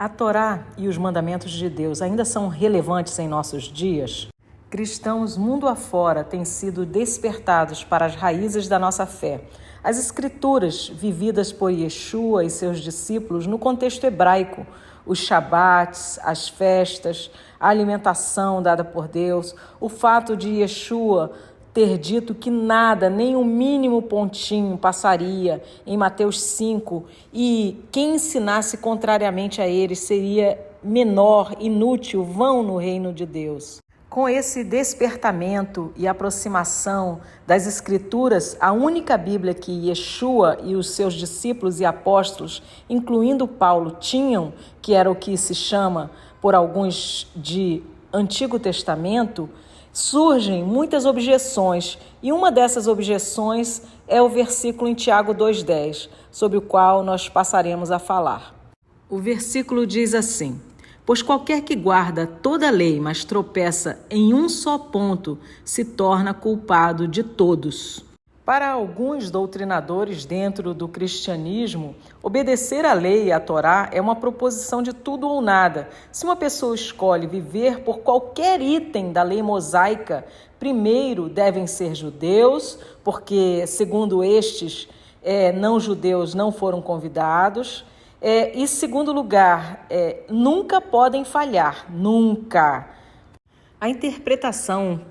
A Torá e os mandamentos de Deus ainda são relevantes em nossos dias? Cristãos mundo afora têm sido despertados para as raízes da nossa fé. As escrituras vividas por Yeshua e seus discípulos no contexto hebraico, os Shabats, as festas, a alimentação dada por Deus, o fato de Yeshua ter dito que nada, nem o mínimo pontinho passaria em Mateus 5 e quem ensinasse contrariamente a eles seria menor, inútil, vão no reino de Deus. Com esse despertamento e aproximação das Escrituras, a única Bíblia que Yeshua e os seus discípulos e apóstolos, incluindo Paulo, tinham, que era o que se chama por alguns de Antigo Testamento, surgem muitas objeções, e uma dessas objeções é o versículo em Tiago 2,10, sobre o qual nós passaremos a falar. O versículo diz assim: pois qualquer que guarda toda a lei, mas tropeça em um só ponto, se torna culpado de todos. Para alguns doutrinadores dentro do cristianismo, obedecer à lei e à Torá é uma proposição de tudo ou nada. Se uma pessoa escolhe viver por qualquer item da lei mosaica, primeiro devem ser judeus, porque, segundo estes, não-judeus não foram convidados. E, segundo lugar, nunca podem falhar, nunca. A interpretação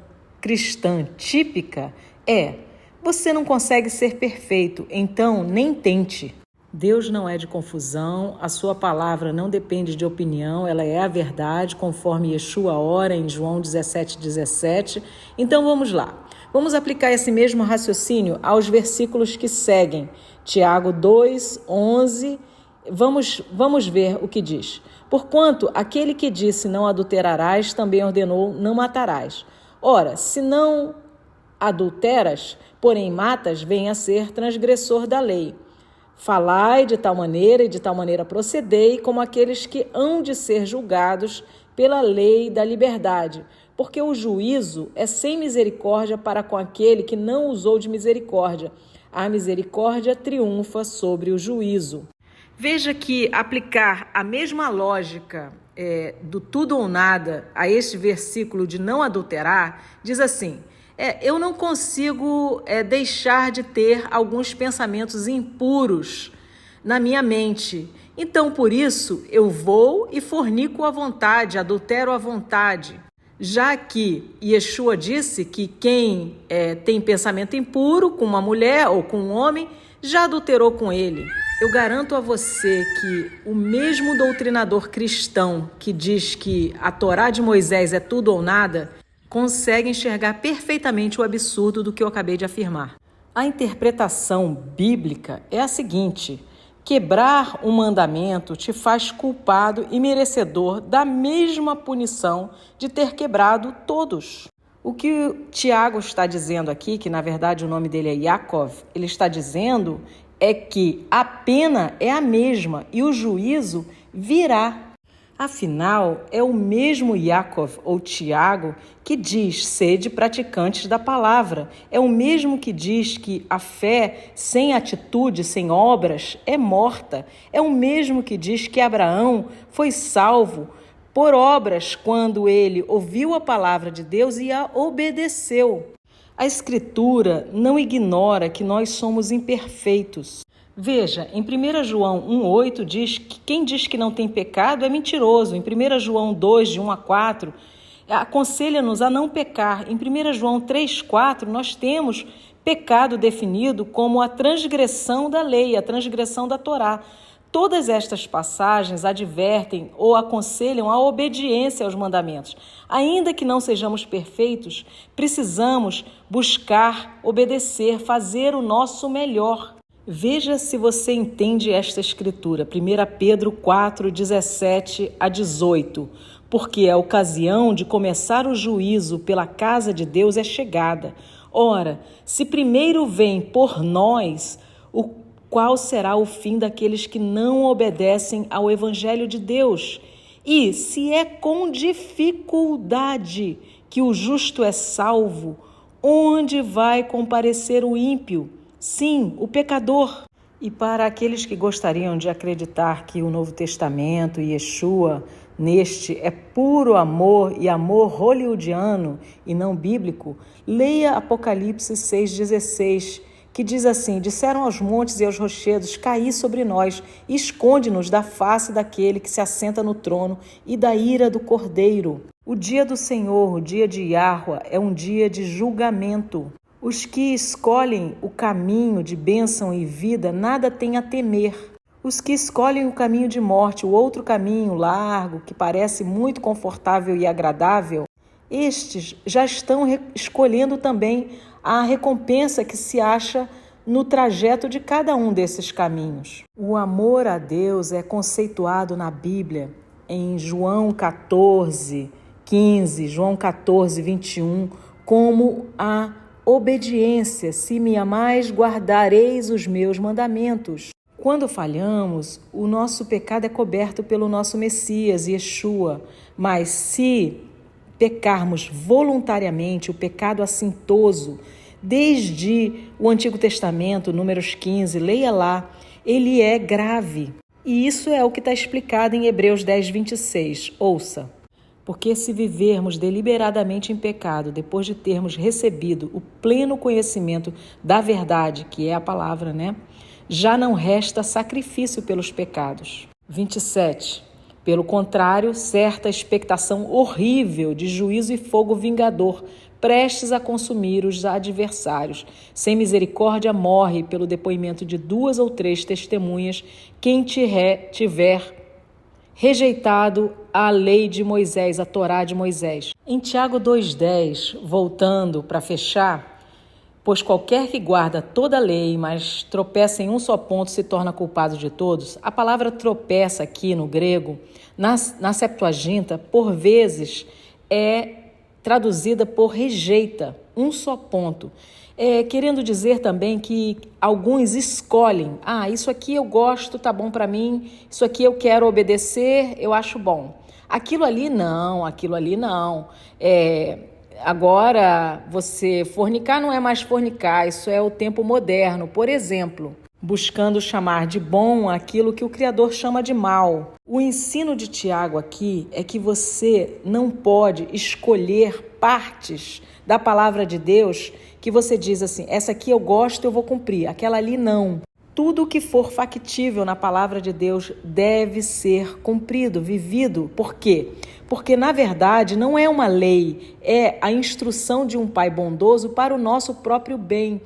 cristã típica é: você não consegue ser perfeito, então nem tente. Deus não é de confusão, a sua palavra não depende de opinião, ela é a verdade, conforme Yeshua ora em João 17,17. Então vamos lá. Vamos aplicar esse mesmo raciocínio aos versículos que seguem. Tiago 2:11. Vamos ver o que diz. Porquanto aquele que disse não adulterarás, também ordenou não matarás. Ora, se não adulteras, porém matas, vem a ser transgressor da lei. Falai de tal maneira e de tal maneira procedei, como aqueles que hão de ser julgados pela lei da liberdade, porque o juízo é sem misericórdia para com aquele que não usou de misericórdia. A misericórdia triunfa sobre o juízo. Veja que aplicar a mesma lógica do tudo ou nada a este versículo de não adulterar, diz assim: eu não consigo deixar de ter alguns pensamentos impuros na minha mente. Então, por isso, eu vou e fornico à vontade, adultero à vontade. Já que Yeshua disse que quem tem pensamento impuro com uma mulher ou com um homem, já adulterou com ele. Eu garanto a você que o mesmo doutrinador cristão que diz que a Torá de Moisés é tudo ou nada, consegue enxergar perfeitamente o absurdo do que eu acabei de afirmar. A interpretação bíblica é a seguinte: quebrar um mandamento te faz culpado e merecedor da mesma punição de ter quebrado todos. O que Tiago está dizendo aqui, que na verdade o nome dele é Yaakov, ele está dizendo é que a pena é a mesma e o juízo virá. Afinal, é o mesmo Yaakov ou Tiago que diz: sede praticantes da palavra. É o mesmo que diz que a fé sem atitude, sem obras, é morta. É o mesmo que diz que Abraão foi salvo por obras quando ele ouviu a palavra de Deus e a obedeceu. A Escritura não ignora que nós somos imperfeitos. Veja, em 1 João 1,8 diz que quem diz que não tem pecado é mentiroso. Em 1 João 2, de 1 a 4, aconselha-nos a não pecar. Em 1 João 3,4, nós temos pecado definido como a transgressão da lei, a transgressão da Torá. Todas estas passagens advertem ou aconselham a obediência aos mandamentos. Ainda que não sejamos perfeitos, precisamos buscar, obedecer, fazer o nosso melhor. Veja se você entende esta escritura, 1 Pedro 4, 17 a 18. Porque a ocasião de começar o juízo pela casa de Deus é chegada. Ora, se primeiro vem por nós, qual será o fim daqueles que não obedecem ao Evangelho de Deus? E se é com dificuldade que o justo é salvo, onde vai comparecer o ímpio? Sim, o pecador. E para aqueles que gostariam de acreditar que o Novo Testamento e Yeshua neste é puro amor e amor hollywoodiano e não bíblico, leia Apocalipse 6,16, que diz assim: disseram aos montes e aos rochedos, caí sobre nós, e esconde-nos da face daquele que se assenta no trono e da ira do Cordeiro. O dia do Senhor, o dia de Yahua, é um dia de julgamento. Os que escolhem o caminho de bênção e vida nada têm a temer. Os que escolhem o caminho de morte, o outro caminho largo, que parece muito confortável e agradável, estes já estão escolhendo também a recompensa que se acha no trajeto de cada um desses caminhos. O amor a Deus é conceituado na Bíblia em João 14:15, João 14:21, como a obediência. Se me amais, guardareis os meus mandamentos. Quando falhamos, o nosso pecado é coberto pelo nosso Messias, Yeshua. Mas se pecarmos voluntariamente, o pecado assintoso, desde o Antigo Testamento, Números 15, leia lá, ele é grave. E isso é o que está explicado em Hebreus 10:26. Ouça. Porque se vivermos deliberadamente em pecado, depois de termos recebido o pleno conhecimento da verdade, que é a palavra, já não resta sacrifício pelos pecados. 27. Pelo contrário, certa expectação horrível de juízo e fogo vingador, prestes a consumir os adversários. Sem misericórdia morre pelo depoimento de 2 ou 3 testemunhas quem tiver rejeitado a lei de Moisés, a Torá de Moisés. Em Tiago 2:10, voltando para fechar, pois qualquer que guarda toda a lei, mas tropeça em um só ponto, se torna culpado de todos. A palavra tropeça aqui no grego, na Septuaginta, por vezes é traduzida por rejeita, um só ponto. Querendo dizer também que alguns escolhem, isso aqui eu gosto, tá bom para mim, isso aqui eu quero obedecer, eu acho bom. Aquilo ali não. Agora, você fornicar não é mais fornicar, isso é o tempo moderno. Por exemplo, buscando chamar de bom aquilo que o Criador chama de mal. O ensino de Tiago aqui é que você não pode escolher partes da palavra de Deus que você diz assim, essa aqui eu gosto, eu vou cumprir, aquela ali não. Tudo que for factível na palavra de Deus deve ser cumprido, vivido. Por quê? Porque, na verdade, não é uma lei, é a instrução de um Pai bondoso para o nosso próprio bem.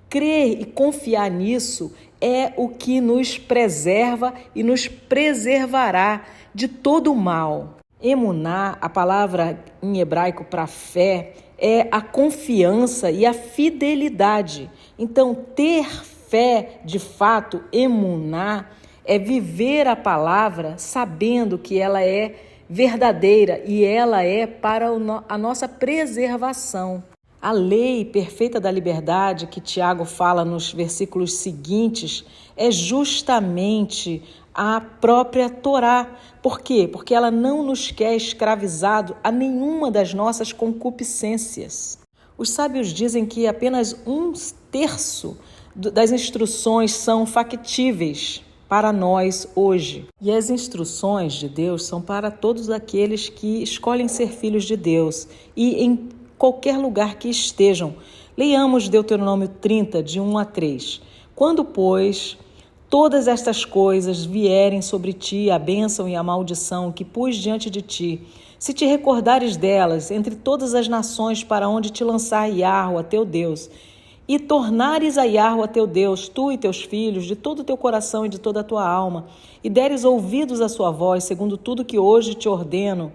Crer e confiar nisso é o que nos preserva e nos preservará de todo o mal. Emuná, a palavra em hebraico para fé, é a confiança e a fidelidade. Então, ter fé, de fato, emuná, é viver a palavra sabendo que ela é verdadeira e ela é para a nossa preservação. A lei perfeita da liberdade que Tiago fala nos versículos seguintes é justamente a própria Torá. Por quê? Porque ela não nos quer escravizado a nenhuma das nossas concupiscências. Os sábios dizem que apenas 1/3 das instruções são factíveis para nós hoje. E as instruções de Deus são para todos aqueles que escolhem ser filhos de Deus e em qualquer lugar que estejam. Leiamos Deuteronômio 30, de 1-3. Quando, pois, todas estas coisas vierem sobre ti, a bênção e a maldição que pus diante de ti, se te recordares delas entre todas as nações para onde te lançar Yahua, teu Deus, e tornares a Yahua, teu Deus, tu e teus filhos, de todo o teu coração e de toda a tua alma, e deres ouvidos à sua voz, segundo tudo que hoje te ordeno,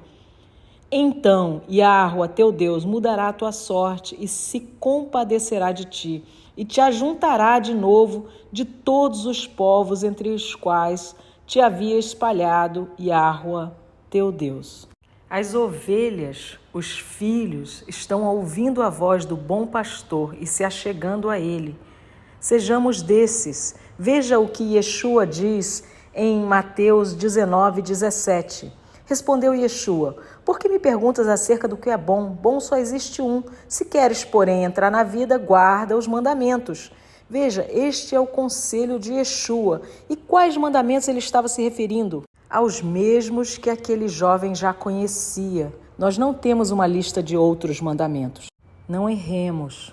então Yahua, teu Deus, mudará a tua sorte e se compadecerá de ti, e te ajuntará de novo de todos os povos entre os quais te havia espalhado Yahua, teu Deus. As ovelhas, os filhos, estão ouvindo a voz do bom pastor e se achegando a ele. Sejamos desses. Veja o que Yeshua diz em Mateus 19:17. Respondeu Yeshua, por que me perguntas acerca do que é bom? Bom só existe um. Se queres, porém, entrar na vida, guarda os mandamentos. Veja, este é o conselho de Yeshua. E quais mandamentos ele estava se referindo? Aos mesmos que aquele jovem já conhecia. Nós não temos uma lista de outros mandamentos. Não erremos.